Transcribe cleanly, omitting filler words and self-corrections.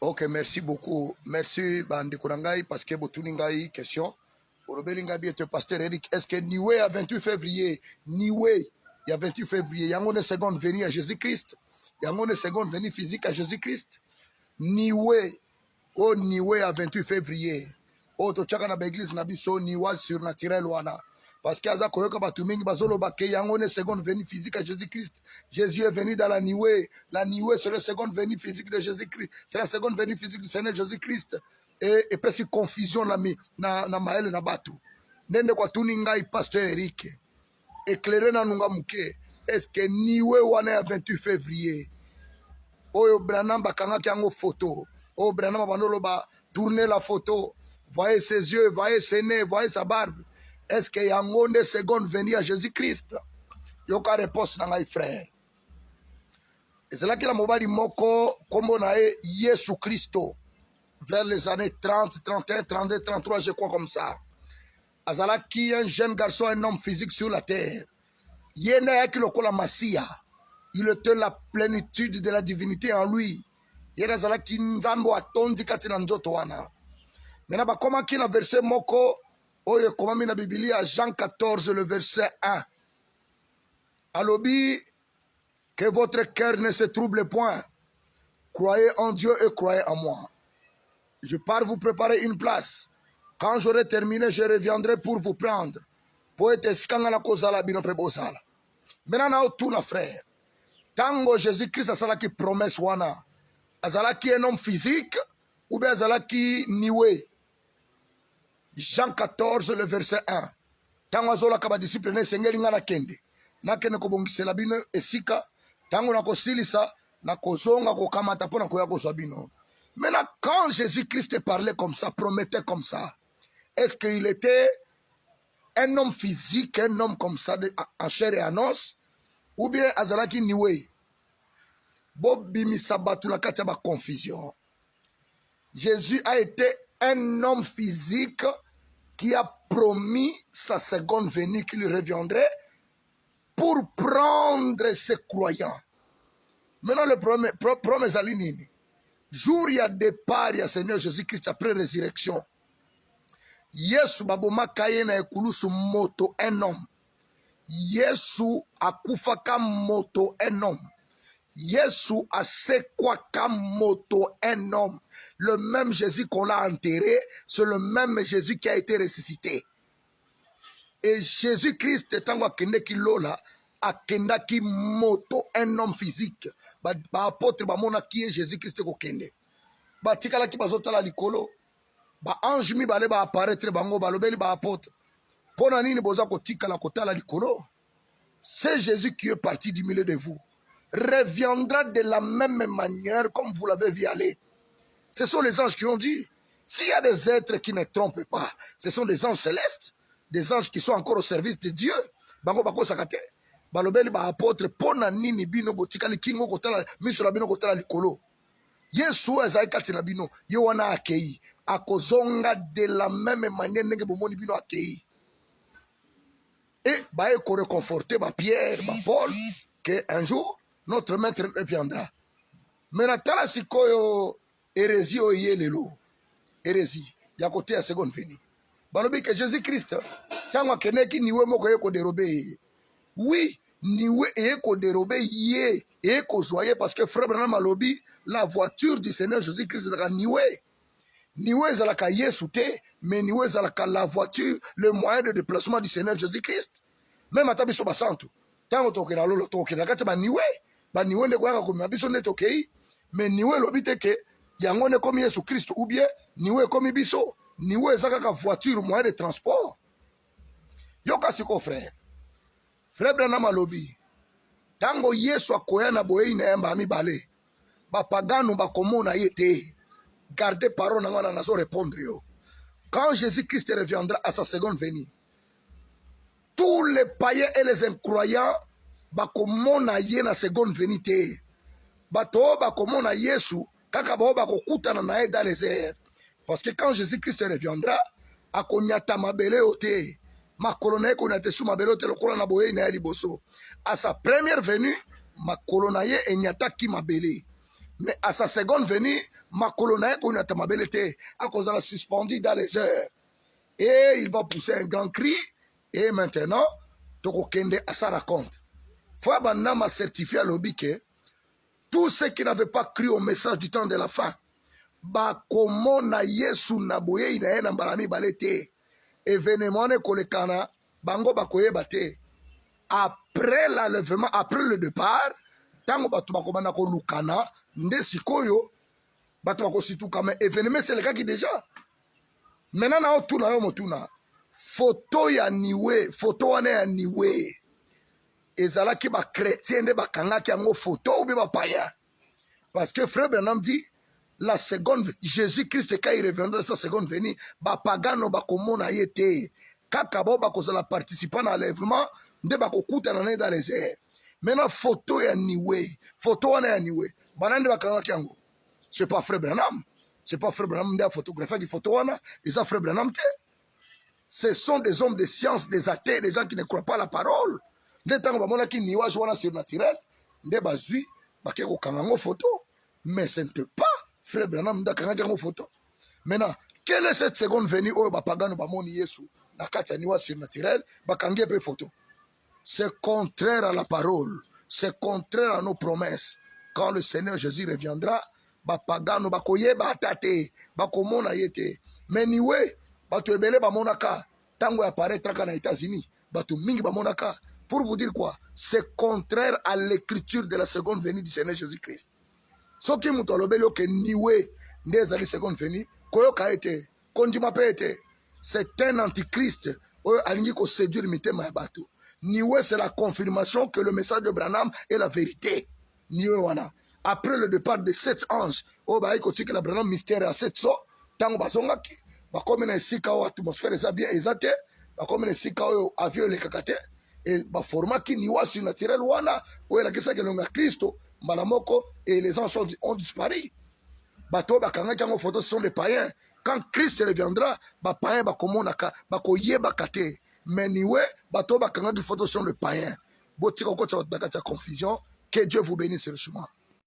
Ok, merci beaucoup. Merci, Bande Kurangai, parce que Botuningai, question. Pour Belingabi et pasteur Eric, est-ce que Niwe à 28 février, Niwe, il y a 28 février, il y a une seconde venue à Jésus-Christ, il y a une seconde venue physique à Jésus-Christ. Niwe, oh Niwe à 28 février. Oh, to chaka na l'église na biso Niwa surnaturel wana. Parce que aza koyoka batu mingi bazolo ba ke yango ne seconde venue physique à Jésus-Christ. Jésus est venu dans la Niwe. La Niwe c'est la seconde venue physique de Jésus-Christ. C'est la seconde venue physique du Seigneur Jésus-Christ. Et puis si confusion na maele na batu. Nende kwa tuni ngai pasteur Eric. Éclairé na nunga muke. Est-ce que Niwe wana 28 février? Oyo Branham bakangaki yango photo. Oyo Branham bandolo ba tourner la photo. Voyez ses yeux, voyez ses nez, voyez sa barbe. Est-ce qu'il y a une seconde venue à Jésus-Christ? Il y a une réponse dans les frères. Et c'est là qu'il a mobali moko comme nae Yesu Christo vers les années 30, 31, 32, 33, je crois comme ça. Azalaki un jeune garçon, un homme physique sur la terre. Yena ki lokola Masia. Il était la plénitude de la divinité en lui. Yena azalaki nzambo atondi kati na nzoto wana. Maintenant bakoma ki na verset moko oyo komami na Biblia Jean 14 le verset 1. Alobi que votre cœur ne se trouble point. Croyez en Dieu et croyez en moi. Je pars vous préparer une place. Quand j'aurai terminé, je reviendrai pour vous prendre. Pour être skangala kozala bino pe bozala. Maintenant na tout na frère. Tango Jésus-Christ a salaki promesse wana. Azalaki un homme physique ou bien azalaki niwe. Jean 14 le verset 1. Tango azola kaba disciple ne sengeli ngana kende. Nakene kobongisela bino esika. Tango na kosilisa na kozonga kokamata pona koya kozwa bino. Maintenant quand Jésus-Christ parlait comme ça, promettait comme ça, est-ce qu'il était un homme physique, un homme comme ça en chair et en os, ou bien azalaki niwe? Bobi sabatu na kati ya ba confusion. Jésus a été un homme physique qui a promis sa seconde venue qu'il reviendrait pour prendre ses croyants. Maintenant, le problème est nini. Jour il y a départ, il y a Seigneur Jésus-Christ après résurrection. Yesu baboma kaye na ekulusu moto un homme. Yesu akufaka moto un homme. Yesu asekwaka moto un homme. Le même Jésus qu'on l'a enterré, c'est le même Jésus qui a été ressuscité. Et Jésus-Christ, tango akendeki lola, akendaki moto un homme physique. Ba apôtre ba mona ki Jésus-Christ ko kende. Ba tikala ki bazotala likolo. Ba ange mi bale ba apparaître bango balobeli ba apôtre. Pona nini boza ko tikala kotala likolo? C'est Jésus qui est parti du milieu de vous. Reviendra de la même manière comme vous l'avez vu aller. Ce sont les anges qui ont dit. S'il y a des êtres qui ne trompent pas, ce sont des anges célestes, des anges qui sont encore au service de Dieu. Bango bako sakate. Balobeli ba apôtre pona nini bino botikali kingo kotala misura bino kotala likolo. Yesu ezai kati na bino ye wana akei akozonga de la même manière ndenge bomoni bino akei. Et ba e ko réconforter ba Pierre, ba Paul que un jour notre maître reviendra. Maintenant tala sikoyo hérésie oyelelo. Hérésie ya côté à seconde venue. Balobi que Jésus-Christ tango akeneki niwe moko ye ko dérober. Oui, niwe ye ko dérober ye et ko zoyer parce que frère Branham alobi la voiture du Seigneur Jésus-Christ est niwe. Niwe zalaka Yesu te, mais niwe zalaka la voiture, le moyen de déplacement du Seigneur Jésus-Christ. Même ata biso basantu. Tango tokena lolo tokena kati ba niwe ne kwaka ko biso ne tokei, mais niwe lobi te ke yango ne comme Yesu Christ ou bien niwe comme biso, niwe zaka voiture, moyen de transport. Yoka siko frère. Frère Branham alobi tango Yesu akoya na boye na yamba mibale. Ba pagano ba komona yete. Gardez parole na ngana nazo répondre yo. Quand Jésus-Christ reviendra à sa seconde venue, tous les païens et les incroyants ba komona ye na seconde venue te. Bato ba komona Yesu kaka ba kokutana na ye dans les airs. Parce que quand Jésus-Christ reviendra, akonyata mabele ote. Ma colonne konate sou mabele ote lokola na boye na liboso. À sa première venue, ma colonne enyata ki mabele. Mais à sa seconde venue, ma colonne qu'on a tamabelete à cause de la suspendue dans les airs. Et il va pousser un grand cri. Et maintenant, Tokokende à sa raconte. Frère Branham a certifié à l'objet que tous ceux qui n'avaient pas cru au message du temps de la fin, bakomona Yesu na boye ina na mbalami balete. Événement ne kolekana, bango bakoye bate. Après l'enlèvement, après le départ, tango batu bakomana ko lukana, nde sikoyo, batu bako situ kama événement c'est le cas qui déjà. Maintenant na otuna yo motuna. Photo ya niwe, photo wane ya niwe. Ezalaki ba chrétien nde bakangaki yango photo ou ba païen. Parce que frère Branham dit la seconde Jésus-Christ quand il reviendra de sa seconde venue, ba pagano bakomona yete. Kaka bo bakozala participant à l'enlèvement, nde bakokuta na dans les airs. Maintenant photo ya niwe, photo wana ya niwe. Banande bakangaki yango. C'est pas frère Branham. C'est pas frère Branham nde a photographe qui photo wana, ils ont frère Branham te. Ce sont des hommes de science, des athées, des gens qui ne croient pas à la parole. Dès que bamona ki niwa joana surnaturel, nde bazui bake ko kangango photo, mais ce n'est pas frère Branham nda kangango photo. Maintenant, quelle est cette seconde venue où bapagano bamoni Yesu na kati ya niwa surnaturel bakangie pe photo? C'est contraire à la parole, c'est contraire à nos promesses. Quand le Seigneur Jésus reviendra, bapagano bakoyeba atate, bakomona yete. Mais niwe batu ebele bamonaka tango apparaîtra na États-Unis, batu mingi bamonaka. Pour vous dire quoi? C'est contraire à l'écriture de la seconde venue du Seigneur Jésus-Christ. Ce qui m'a dit que niwe n'est la seconde venue, koyoka été, kondima pe été, c'est un antichrist. Alingi ko séduire mitema ya batu. Niwe c'est la confirmation que le message de Branham est la vérité. Niwe wana. Après le départ de 7 anges, ba iko tika la Branham mystère à 700, tango basongaki, ba comme na sika o atmosphère eza bien ezate, ba comme na sika o avion le kakate. Et ba format qui niwa surnaturel wana ou la kesa kelonga Christo malamoko et les gens ont disparu. Bato bakanga kango photo sont des païens. Quand Christ reviendra, ba païens ba komonaka ba koyeba kate. Mais niwe bato bakanga qui photo sont des païens. Botika ko tsa bakata confusion. Que Dieu vous bénisse richement.